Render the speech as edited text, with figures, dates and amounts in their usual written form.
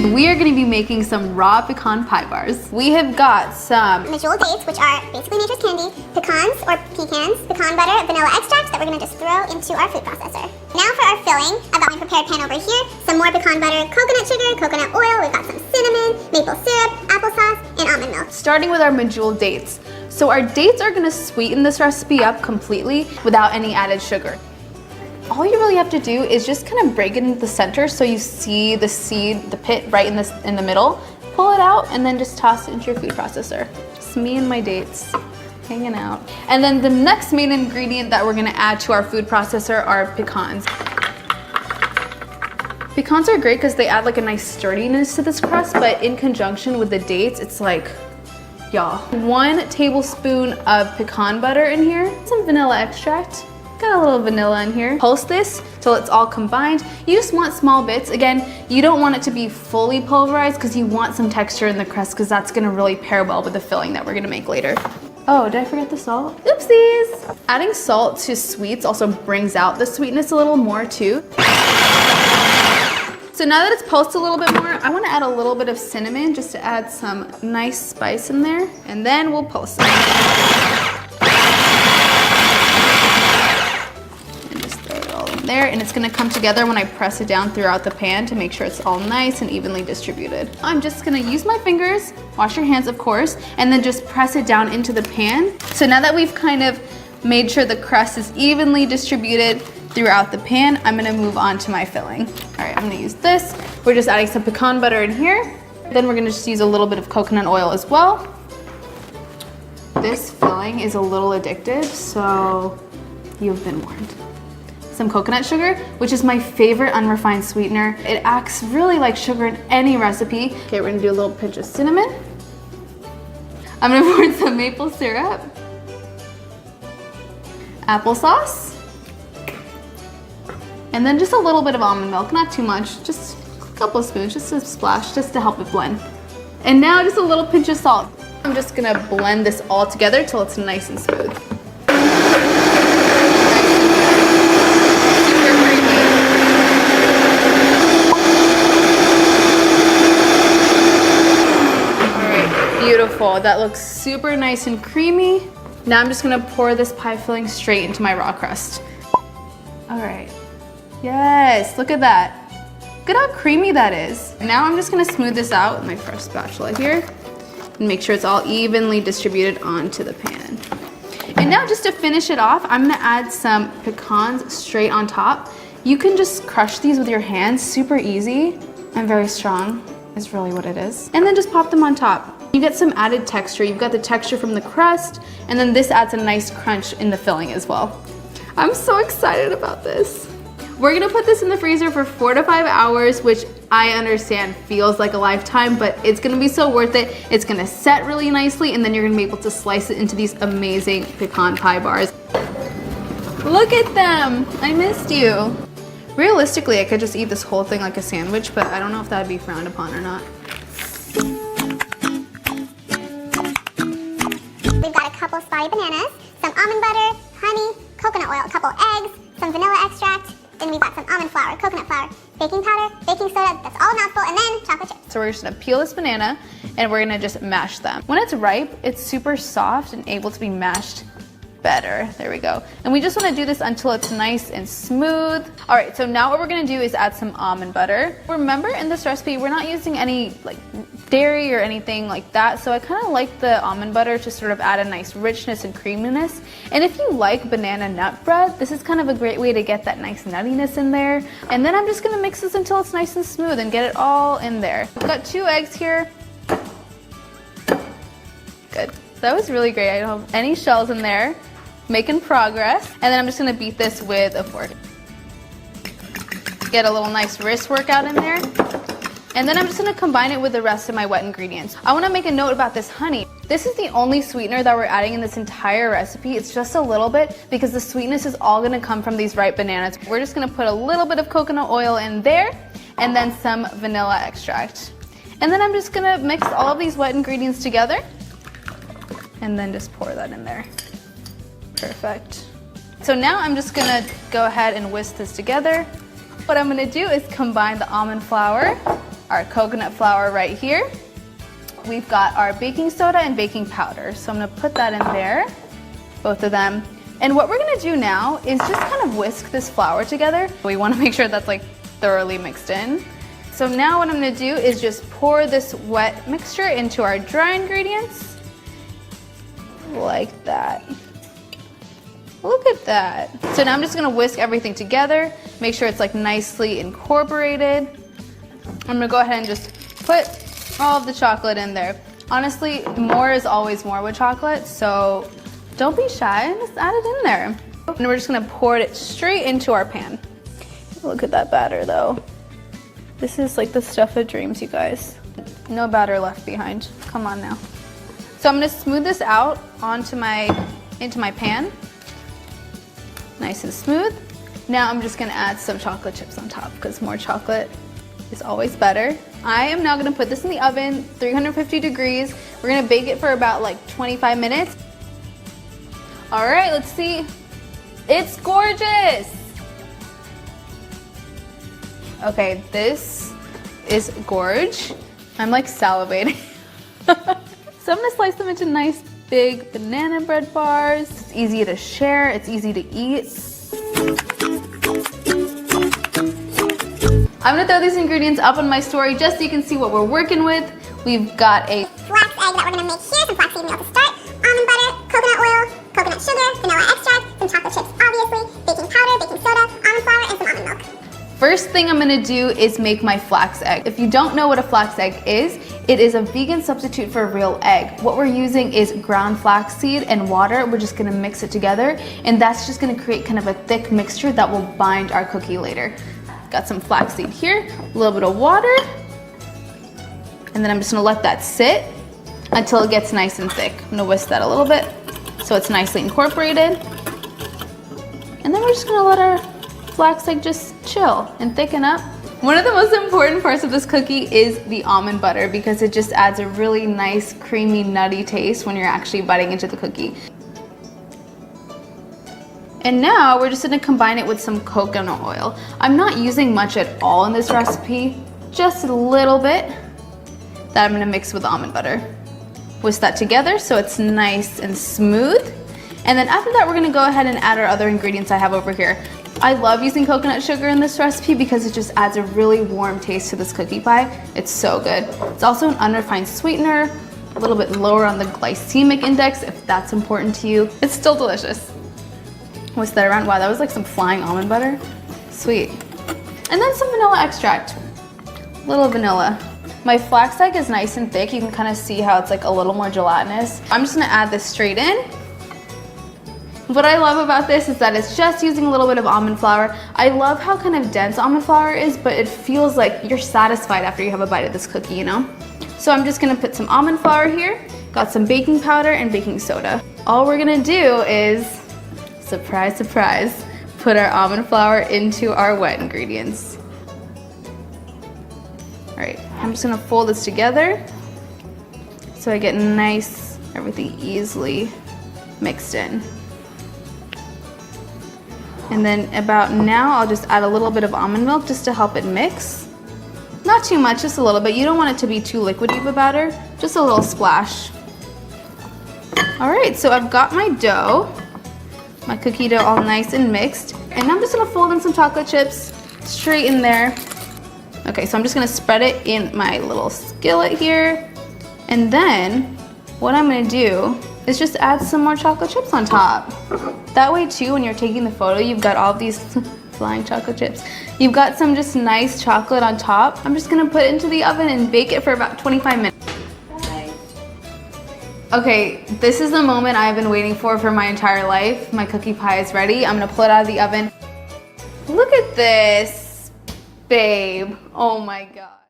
We are gonna be making some raw pecan pie bars. We have got some medjool dates, which are basically nature's candy, pecans or pecans, pecan butter, vanilla extract that we're gonna just throw into our food processor. Now for our filling, I've got my prepared pan over here, some more pecan butter, coconut sugar, coconut oil, we've got some cinnamon, maple syrup, applesauce, and almond milk. starting with our medjool dates. So our dates are gonna sweeten this recipe up completely without any added sugar. All you really have to do is just kind of break it into the center so you see the seed, the pit right in the middle. Pull it out and then just toss it into your food processor. Just me and my dates hanging out. And then the next main ingredient that we're gonna add to our food processor are pecans. Pecans are great because they add like a nice sturdiness to this crust, but in conjunction with the dates, it's like, y'all. 1 tablespoon of pecan butter in here, some vanilla extract. Got a little vanilla in here. Pulse this till it's all combined. You just want small bits. Again, you don't want it to be fully pulverized because you want some texture in the crust because that's gonna really pair well with the filling that we're gonna make later. Oh, did I forget the salt? Oopsies! Adding salt to sweets also brings out the sweetness a little more too. So now that it's pulsed a little bit more, I wanna add a little bit of cinnamon just to add some nice spice in there, and then we'll pulse it. There, and it's gonna come together when I press it down throughout the pan to make sure it's all nice and evenly distributed. I'm just gonna use my fingers, wash your hands of course, and then just press it down into the pan. So now that we've kind of made sure the crust is evenly distributed throughout the pan, I'm gonna move on to my filling. All right, I'm gonna use this. We're just adding some pecan butter in here. Then we're gonna just use a little bit of coconut oil as well. This filling is a little addictive, so you've been warned. Some coconut sugar, which is my favorite unrefined sweetener. It acts really like sugar in any recipe. Okay, we're gonna do a little pinch of cinnamon. I'm gonna pour some maple syrup, applesauce, and then just a little bit of almond milk, not too much, just a couple of spoons, just a splash, just to help it blend. And now just a little pinch of salt. I'm just gonna blend this all together till it's nice and smooth. Beautiful, that looks super nice and creamy. Now I'm just gonna pour this pie filling straight into my raw crust. All right, yes, look at that. Look at how creamy that is. Now I'm just gonna smooth this out with my fresh spatula here and make sure it's all evenly distributed onto the pan. And now just to finish it off, I'm gonna add some pecans straight on top. You can just crush these with your hands, super easy and very strong is really what it is. And then just pop them on top. You get some added texture. You've got the texture from the crust, and then this adds a nice crunch in the filling as well. I'm so excited about this. We're gonna put this in the freezer for 4 to 5 hours, which I understand feels like a lifetime, but it's gonna be so worth it. It's gonna set really nicely, and then you're gonna be able to slice it into these amazing pecan pie bars. Look at them, I missed you. Realistically, I could just eat this whole thing like a sandwich, but I don't know if that'd be frowned upon or not. We've got a couple spotty bananas, some almond butter, honey, coconut oil, a couple eggs, some vanilla extract, then we've got some almond flour, coconut flour, baking powder, baking soda, that's all a mouthful, and then chocolate chips. So we're just gonna peel this banana and we're gonna just mash them. When it's ripe, it's super soft and able to be mashed better. There we go. And we just wanna do this until it's nice and smooth. All right, so now what we're gonna do is add some almond butter. Remember in this recipe, we're not using any like dairy or anything like that. So I kind of like the almond butter to sort of add a nice richness and creaminess. And if you like banana nut bread, this is kind of a great way to get that nice nuttiness in there. And then I'm just gonna mix this until it's nice and smooth and get it all in there. I've got 2 eggs here. Good. That was really great. I don't have any shells in there. Making progress. And then I'm just gonna beat this with a fork. Get a little nice wrist workout in there. And then I'm just gonna combine it with the rest of my wet ingredients. I wanna make a note about this honey. This is the only sweetener that we're adding in this entire recipe. It's just a little bit because the sweetness is all gonna come from these ripe bananas. We're just gonna put a little bit of coconut oil in there and then some vanilla extract. And then I'm just gonna mix all of these wet ingredients together and then just pour that in there. Perfect. So now I'm just gonna go ahead and whisk this together. What I'm gonna do is combine the almond flour our coconut flour right here. We've got our baking soda and baking powder. So I'm gonna put that in there, both of them. And what we're gonna do now is just kind of whisk this flour together. We wanna make sure that's like thoroughly mixed in. So now what I'm gonna do is just pour this wet mixture into our dry ingredients, like that. Look at that. So now I'm just gonna whisk everything together, make sure it's like nicely incorporated. I'm gonna go ahead and just put all of the chocolate in there. Honestly, more is always more with chocolate, so don't be shy and just add it in there. And we're just gonna pour it straight into our pan. Look at that batter though. This is like the stuff of dreams, you guys. No batter left behind. Come on now. So I'm gonna smooth this out into my pan. Nice and smooth. Now I'm just gonna add some chocolate chips on top because more chocolate is always better. I am now gonna put this in the oven, 350 degrees. We're gonna bake it for about like 25 minutes. All right, let's see. It's gorgeous. Okay, this is gorge. I'm like salivating. So I'm gonna slice them into nice big banana bread bars. It's easy to share, it's easy to eat. I'm gonna throw these ingredients up on my story just so you can see what we're working with. We've got a flax egg that we're gonna make here, some flaxseed meal to start, almond butter, coconut oil, coconut sugar, vanilla extract, some chocolate chips obviously, baking powder, baking soda, almond flour, and some almond milk. First thing I'm gonna do is make my flax egg. If you don't know what a flax egg is, it is a vegan substitute for a real egg. What we're using is ground flaxseed and water. We're just gonna mix it together, and that's just gonna create kind of a thick mixture that will bind our cookie later. Got some flaxseed here, a little bit of water, and then I'm just gonna let that sit until it gets nice and thick. I'm gonna whisk that a little bit so it's nicely incorporated. And then we're just gonna let our flax egg just chill and thicken up. One of the most important parts of this cookie is the almond butter because it just adds a really nice, creamy, nutty taste when you're actually biting into the cookie. And now we're just gonna combine it with some coconut oil. I'm not using much at all in this recipe, just a little bit that I'm gonna mix with almond butter. Whisk that together so it's nice and smooth. And then after that, we're gonna go ahead and add our other ingredients I have over here. I love using coconut sugar in this recipe because it just adds a really warm taste to this cookie pie. It's so good. It's also an unrefined sweetener, a little bit lower on the glycemic index if that's important to you. It's still delicious. Whisk that around. Wow, that was like some flying almond butter. Sweet. And then some vanilla extract. A little vanilla. My flax egg is nice and thick. You can kind of see how it's like a little more gelatinous. I'm just gonna add this straight in. What I love about this is that it's just using a little bit of almond flour. I love how kind of dense almond flour is, but it feels like you're satisfied after you have a bite of this cookie, you know? So I'm just gonna put some almond flour here, got some baking powder and baking soda. All we're gonna do is, surprise, surprise, put our almond flour into our wet ingredients. All right, I'm just gonna fold this together so I get nice, everything easily mixed in. And then about now, I'll just add a little bit of almond milk just to help it mix. Not too much, just a little bit. You don't want it to be too liquidy of a batter, just a little splash. All right, so I've got my dough, my cookie dough all nice and mixed. And I'm just gonna fold in some chocolate chips straight in there. Okay, so I'm just gonna spread it in my little skillet here. And then what I'm gonna do is just add some more chocolate chips on top. That way too, when you're taking the photo, you've got all these flying chocolate chips. You've got some just nice chocolate on top. I'm just gonna put it into the oven and bake it for about 25 minutes. Bye. Okay, this is the moment I've been waiting for my entire life. My cookie pie is ready. I'm gonna pull it out of the oven. Look at this, babe. Oh my God.